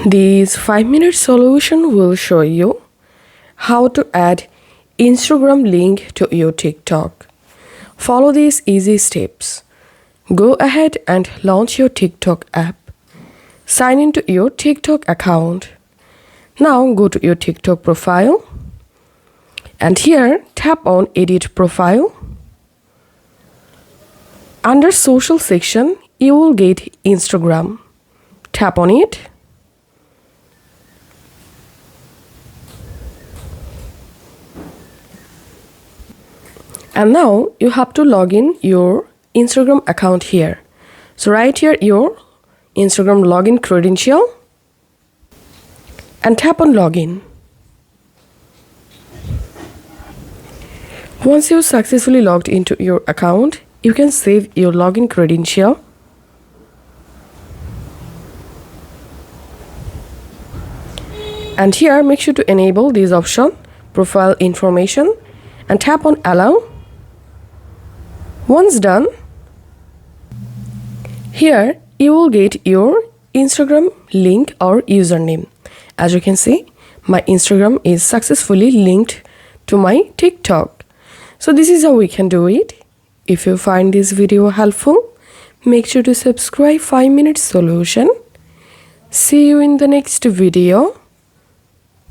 This 5-minute solution will show you how to add Instagram link to your TikTok. Follow these easy steps. Go ahead and launch your TikTok app. Sign into your TikTok account. Now go to your TikTok profile and here tap on Edit Profile. Under Social section, you will get Instagram. Tap on it. And now you have to log in your Instagram account here. So write here your Instagram login credential and tap on login. Once you successfully logged into your account, you can save your login credential. And here make sure to enable this option, profile information, and tap on allow. Once done, here you will get your Instagram link or username. As you can see, my Instagram is successfully linked to my TikTok. So this is how we can do it. If you find this video helpful, make sure to subscribe 5-minute solution. See you in the next video.